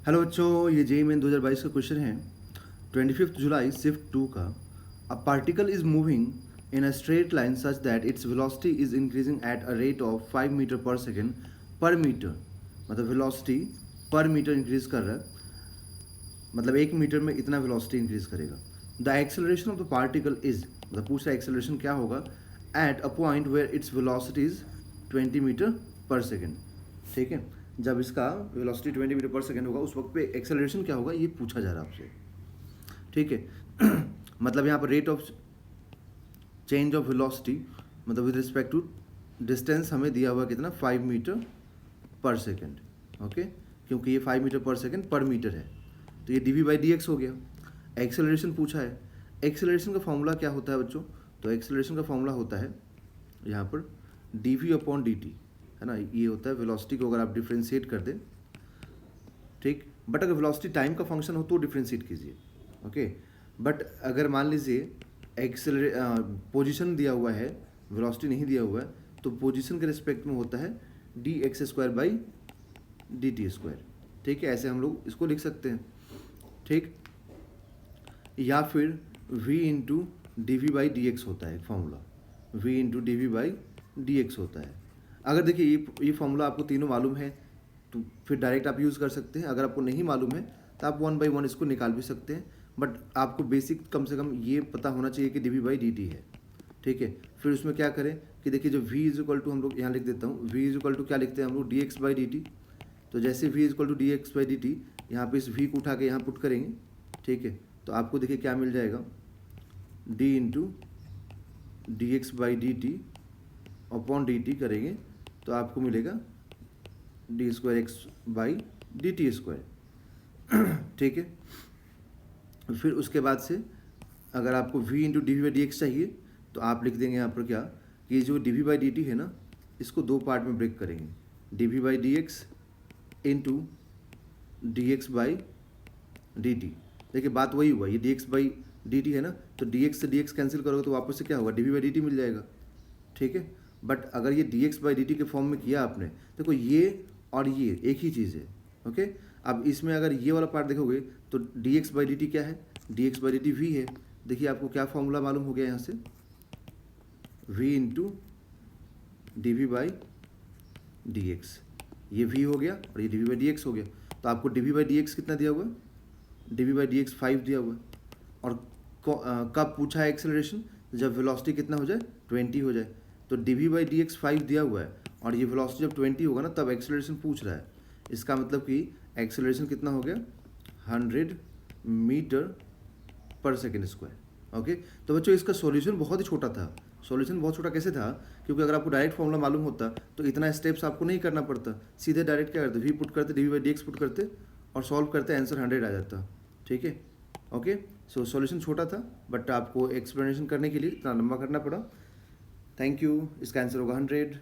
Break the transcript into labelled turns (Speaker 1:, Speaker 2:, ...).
Speaker 1: Hello बच्चों, ये JEE main 2022 का क्वेश्चन है। 25 जुलाई शिफ्ट 2 का। A particle is moving in a straight line such that its velocity is increasing at a rate of 5 metre per second per metre. मतलब velocity per metre increase कर रहा है, मतलब 1 metre में इतना वेलोसिटी इंक्रीज करेगा। The acceleration of the particle is, मतलब पूछ रहा एक्सेलरेशन क्या होगा at a point where its velocity is 20 metre per second. ठीक है, जब इसका वेलोसिटी 20 मीटर पर सेकेंड होगा उस वक्त पे एक्सेलरेशन क्या होगा ये पूछा जा रहा है आपसे। ठीक है मतलब यहाँ पर rate of change of velocity, मतलब विद रिस्पेक्ट टू डिस्टेंस हमें दिया हुआ कितना 5 मीटर पर सेकेंड। ओके, क्योंकि ये 5 metre per second per metre है तो ये dv बाई डी एक्स हो गया। एक्सेलरेशन पूछा है, एक्सेलरेशन का फॉर्मूला क्या होता है बच्चों? तो एक्सेलरेशन का फॉर्मूला होता है यहाँ पर dv अपॉन dt, है ना। ये होता है वेलोसिटी को अगर आप डिफ्रेंशिएट कर दें, ठीक। बट अगर वेलोसिटी टाइम का फंक्शन हो तो डिफ्रेंशिएट कीजिए, ओके। बट अगर मान लीजिए पोजीशन दिया हुआ है, वेलोसिटी नहीं दिया हुआ है, तो पोजीशन के रिस्पेक्ट में होता है D x square by D T square. ठीक है, ऐसे हम लोग इसको लिख सकते हैं, ठीक। या फिर v into D V by D X होता है formula, v into D V by D X होता है। अगर देखिए ये फॉर्मूला आपको तीनों मालूम है तो फिर डायरेक्ट आप यूज़ कर सकते हैं। अगर आपको नहीं मालूम है तो आप 1/1 इसको निकाल भी सकते हैं, बट आपको बेसिक कम से कम ये पता होना चाहिए कि D V by D T है। ठीक है, फिर उसमें क्या करें कि देखिए जो v इज इक्वल टू, हम लोग यहाँ लिख देता हूँ, v इज इक्वल टू क्या लिखते हैं हम लोग D X by D T. तो जैसे v is equal to D X by D T, यहाँ पर इस v को उठा के यहाँ पुट करेंगे, ठीक है। तो आपको देखिए क्या मिल जाएगा, d into D X by D T upon D T करेंगे तो आपको मिलेगा D square X by D T square. ठीक है, फिर उसके बाद से अगर आपको v into D V by D X चाहिए तो आप लिख देंगे यहाँ पर क्या कि जो D V by D T है ना, इसको दो पार्ट में ब्रेक करेंगे, D V by D X into D X by D T. देखिए बात वही हुआ, ये D X by D T है ना, तो डी एक्स से डी एक्स कैंसिल करोगे तो वापस से क्या होगा, D V by D T मिल जाएगा। ठीक है, बट अगर ये D X by D T के फॉर्म में किया आपने, देखो ये और ये एक ही चीज़ है। ओके, अब इसमें अगर ये वाला पार्ट देखोगे तो D X by D T क्या है, D X by D T V है। देखिए आपको क्या फॉर्मूला मालूम हो गया यहाँ से, V into D V by D X. ये वी हो गया और ये D V by D X हो गया। तो आपको D V by D X कितना दिया हुआ है, D V by D X 5 दिया हुआ है। और कब पूछा है एक्सेलरेशन, जब वेलोसिटी कितना हो जाए 20 हो जाए। तो D V by D X 5 दिया हुआ है और ये वेलोसिटी जब 20 होगा ना तब एक्सेलरेशन पूछ रहा है। इसका मतलब कि एक्सेलरेशन कितना हो गया 100 metre per second square. Okay, तो बच्चों इसका सॉल्यूशन बहुत ही छोटा था। सॉल्यूशन बहुत छोटा कैसे था, क्योंकि अगर आपको डायरेक्ट फॉर्मूला मालूम होता तो इतना स्टेप्स आपको नहीं करना पड़ता, सीधे डायरेक्ट क्या करते, वी पुट करते, D V by D X put करते और सॉल्व करते, आंसर 100 आ जाता। ठीक है, ओके। सो सॉल्यूशन छोटा था बट आपको एक्सप्लेनेशन करने के लिए इतना लंबा करना पड़ा। थैंक यू, इसका आंसर होगा 100।